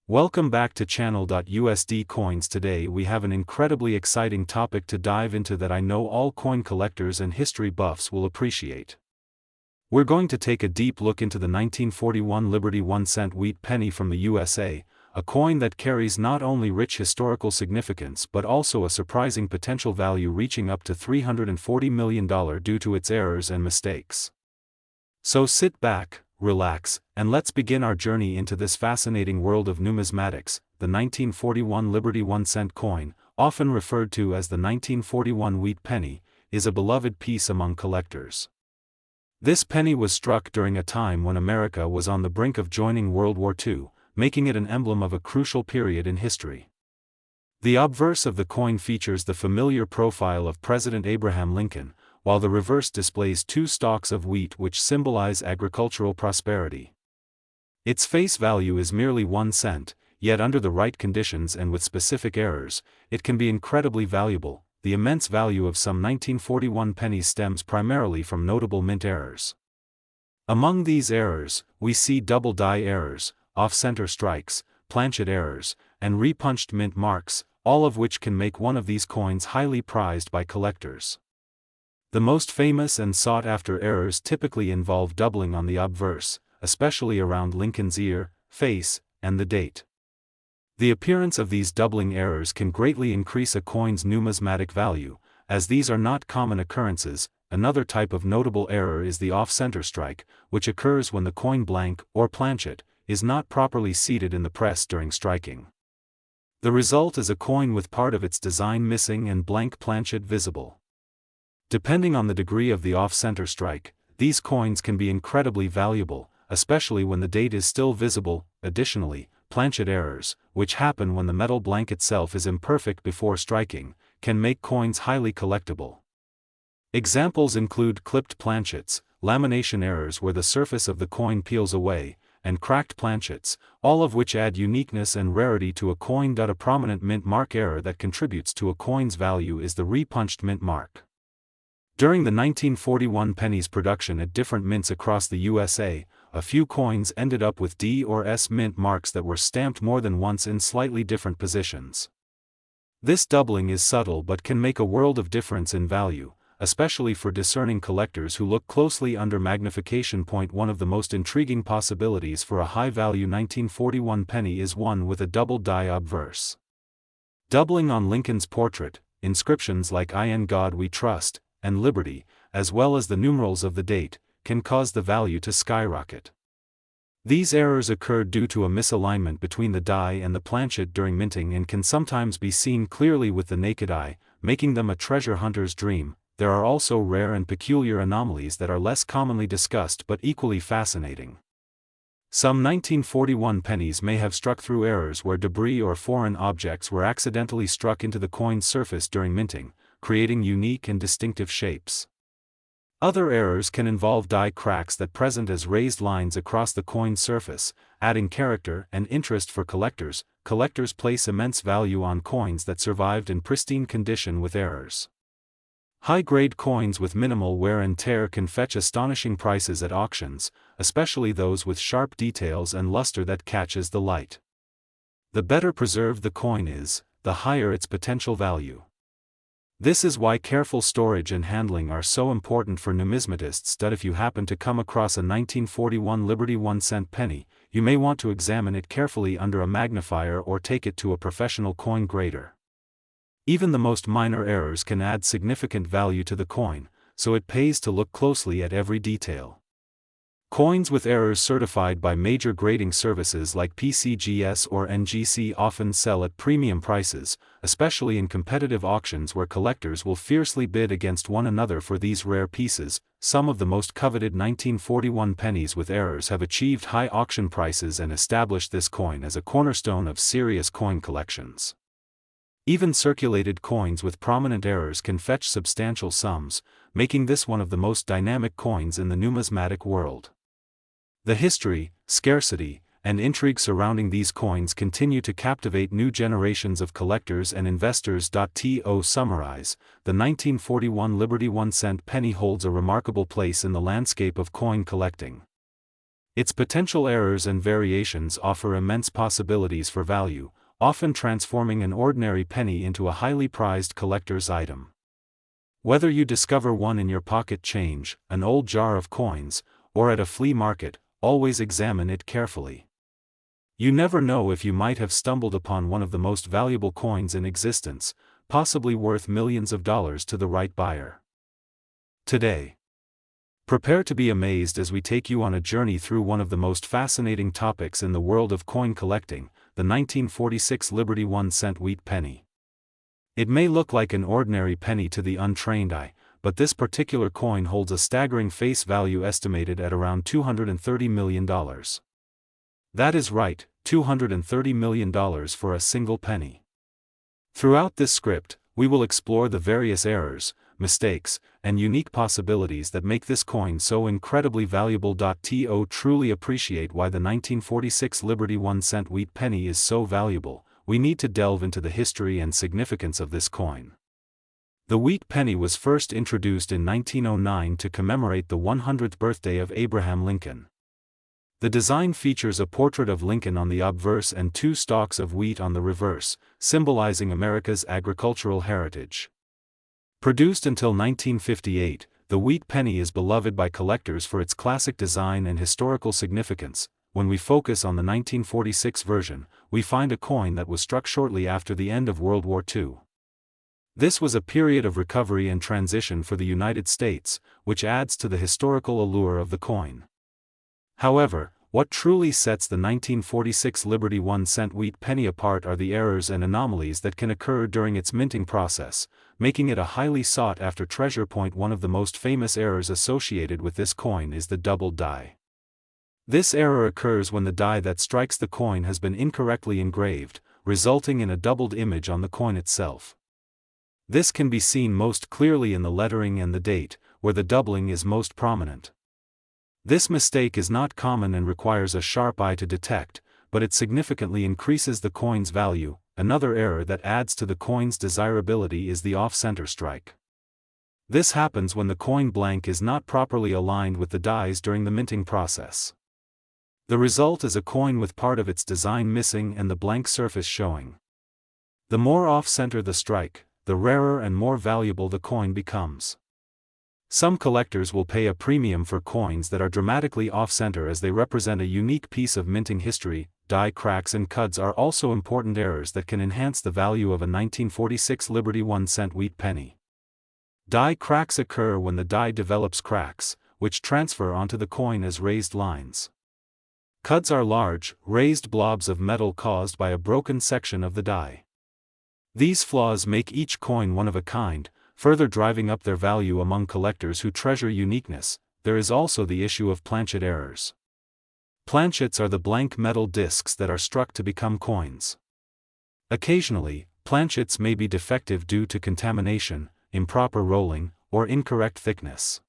Welcome back to channel.usd coins. Today we have an incredibly exciting topic to dive into that I know all coin collectors and history buffs will appreciate. We're going to take a deep look into the 1941 Liberty 1-cent wheat penny from the USA, a coin that carries not only rich historical significance but also a surprising potential value reaching up to $340 million due to its errors and mistakes. So sit back, relax, and let's begin our journey into this fascinating world of numismatics. The 1941 Liberty 1-cent coin, often referred to as the 1941 wheat penny, is a beloved piece among collectors. This penny was struck during a time when America was on the brink of joining World War II, making it an emblem of a crucial period in history. The obverse of the coin features the familiar profile of President Abraham Lincoln, while the reverse displays two stalks of wheat which symbolize agricultural prosperity. Its face value is merely 1 cent, yet under the right conditions and with specific errors, it can be incredibly valuable. The immense value of some 1941 pennies stems primarily from notable mint errors. Among these errors, we see double die errors, off-center strikes, planchet errors, and repunched mint marks, all of which can make one of these coins highly prized by collectors. The most famous and sought-after errors typically involve doubling on the obverse, especially around Lincoln's ear, face, and the date. The appearance of these doubling errors can greatly increase a coin's numismatic value, as these are not common occurrences. Another type of notable error is the off-center strike, which occurs when the coin blank, or planchet, is not properly seated in the press during striking. The result is a coin with part of its design missing and blank planchet visible. Depending on the degree of the off-center strike, these coins can be incredibly valuable, especially when the date is still visible. Additionally, planchet errors, which happen when the metal blank itself is imperfect before striking, can make coins highly collectible. Examples include clipped planchets, lamination errors where the surface of the coin peels away, and cracked planchets, all of which add uniqueness and rarity to a coin. A prominent mint mark error that contributes to a coin's value is the repunched mint mark. During the 1941 penny's production at different mints across the USA, a few coins ended up with D or S mint marks that were stamped more than once in slightly different positions. This doubling is subtle but can make a world of difference in value, especially for discerning collectors who look closely under magnification. One of the most intriguing possibilities for a high-value 1941 penny is one with a double die obverse. Doubling on Lincoln's portrait, inscriptions like "In God We Trust" and "Liberty," as well as the numerals of the date, can cause the value to skyrocket. These errors occur due to a misalignment between the die and the planchet during minting and can sometimes be seen clearly with the naked eye, making them a treasure hunter's dream. There are also rare and peculiar anomalies that are less commonly discussed but equally fascinating. Some 1941 pennies may have struck through errors where debris or foreign objects were accidentally struck into the coin's surface during minting, creating unique and distinctive shapes. Other errors can involve die cracks that present as raised lines across the coin's surface, adding character and interest for collectors. Collectors place immense value on coins that survived in pristine condition with errors. High-grade coins with minimal wear and tear can fetch astonishing prices at auctions, especially those with sharp details and luster that catches the light. The better preserved the coin is, the higher its potential value. This is why careful storage and handling are so important for numismatists. If you happen to come across a 1941 Liberty 1-cent penny, you may want to examine it carefully under a magnifier or take it to a professional coin grader. Even the most minor errors can add significant value to the coin, so it pays to look closely at every detail. Coins with errors certified by major grading services like PCGS or NGC often sell at premium prices, especially in competitive auctions where collectors will fiercely bid against one another for these rare pieces. Some of the most coveted 1941 pennies with errors have achieved high auction prices and established this coin as a cornerstone of serious coin collections. Even circulated coins with prominent errors can fetch substantial sums, making this one of the most dynamic coins in the numismatic world. The history, scarcity, and intrigue surrounding these coins continue to captivate new generations of collectors and investors. To summarize, the 1941 Liberty 1-cent penny holds a remarkable place in the landscape of coin collecting. Its potential errors and variations offer immense possibilities for value, often transforming an ordinary penny into a highly prized collector's item. Whether you discover one in your pocket change, an old jar of coins, or at a flea market, always examine it carefully. You never know if you might have stumbled upon one of the most valuable coins in existence, possibly worth millions of dollars to the right buyer. Today, prepare to be amazed as we take you on a journey through one of the most fascinating topics in the world of coin collecting, the 1946 Liberty 1-cent wheat penny. It may look like an ordinary penny to the untrained eye, but this particular coin holds a staggering face value estimated at around $230 million. That is right, $230 million for a single penny. Throughout this script, we will explore the various errors, mistakes, and unique possibilities that make this coin so incredibly valuable. To truly appreciate why the 1946 Liberty 1-cent wheat penny is so valuable, we need to delve into the history and significance of this coin. The wheat penny was first introduced in 1909 to commemorate the 100th birthday of Abraham Lincoln. The design features a portrait of Lincoln on the obverse and two stalks of wheat on the reverse, symbolizing America's agricultural heritage. Produced until 1958, the wheat penny is beloved by collectors for its classic design and historical significance. When we focus on the 1946 version, we find a coin that was struck shortly after the end of World War II. This was a period of recovery and transition for the United States, which adds to the historical allure of the coin. However, what truly sets the 1946 Liberty 1-cent wheat penny apart are the errors and anomalies that can occur during its minting process, making it a highly sought-after treasure. One of the most famous errors associated with this coin is the doubled die. This error occurs when the die that strikes the coin has been incorrectly engraved, resulting in a doubled image on the coin itself. This can be seen most clearly in the lettering and the date, where the doubling is most prominent. This mistake is not common and requires a sharp eye to detect, but it significantly increases the coin's value. Another error that adds to the coin's desirability is the off-center strike. This happens when the coin blank is not properly aligned with the dies during the minting process. The result is a coin with part of its design missing and the blank surface showing. The more off-center the strike, the rarer and more valuable the coin becomes. Some collectors will pay a premium for coins that are dramatically off-center as they represent a unique piece of minting history. Die cracks and cuts are also important errors that can enhance the value of a 1946 Liberty 1-cent wheat penny. Die cracks occur when the die develops cracks, which transfer onto the coin as raised lines. Cuts are large, raised blobs of metal caused by a broken section of the die. These flaws make each coin one of a kind, further driving up their value among collectors who treasure uniqueness. There is also the issue of planchet errors. Planchets are the blank metal discs that are struck to become coins. Occasionally, planchets may be defective due to contamination, improper rolling, or incorrect thickness.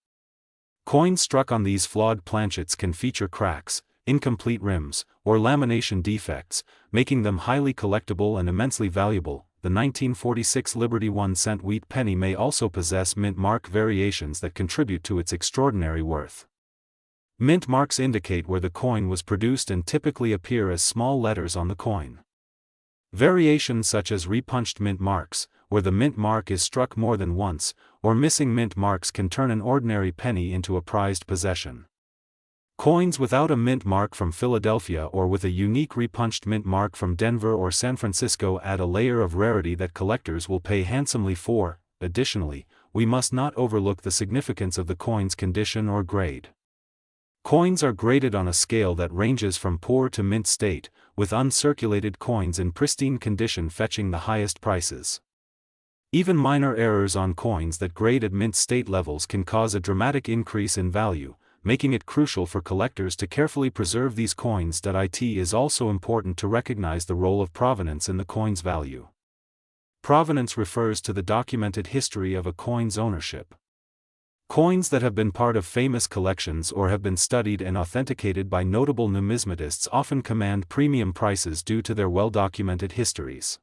Coins struck on these flawed planchets can feature cracks, incomplete rims, or lamination defects, making them highly collectible and immensely valuable. The 1946 Liberty 1-cent wheat penny may also possess mint mark variations that contribute to its extraordinary worth. Mint marks indicate where the coin was produced and typically appear as small letters on the coin. Variations such as repunched mint marks, where the mint mark is struck more than once, or missing mint marks can turn an ordinary penny into a prized possession. Coins without a mint mark from Philadelphia or with a unique repunched mint mark from Denver or San Francisco add a layer of rarity that collectors will pay handsomely for. Additionally, we must not overlook the significance of the coin's condition or grade. Coins are graded on a scale that ranges from poor to mint state, with uncirculated coins in pristine condition fetching the highest prices. Even minor errors on coins that grade at mint state levels can cause a dramatic increase in value, making it crucial for collectors to carefully preserve these coins. It is also important to recognize the role of provenance in the coin's value. Provenance refers to the documented history of a coin's ownership. Coins that have been part of famous collections or have been studied and authenticated by notable numismatists often command premium prices due to their well-documented histories.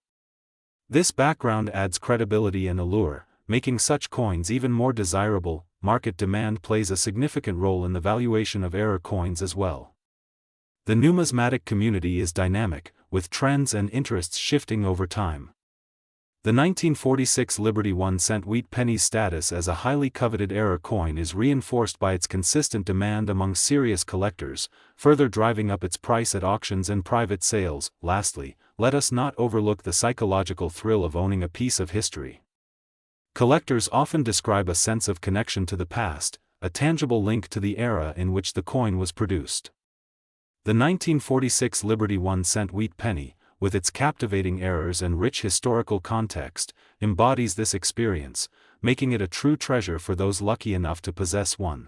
This background adds credibility and allure, making such coins even more desirable. Market demand plays a significant role in the valuation of error coins as well. The numismatic community is dynamic, with trends and interests shifting over time. The 1946 Liberty 1-cent wheat penny's status as a highly coveted era coin is reinforced by its consistent demand among serious collectors, further driving up its price at auctions and private sales. Lastly, let us not overlook the psychological thrill of owning a piece of history. Collectors often describe a sense of connection to the past, a tangible link to the era in which the coin was produced. The 1946 Liberty 1-cent wheat penny, with its captivating errors and rich historical context, embodies this experience, making it a true treasure for those lucky enough to possess one.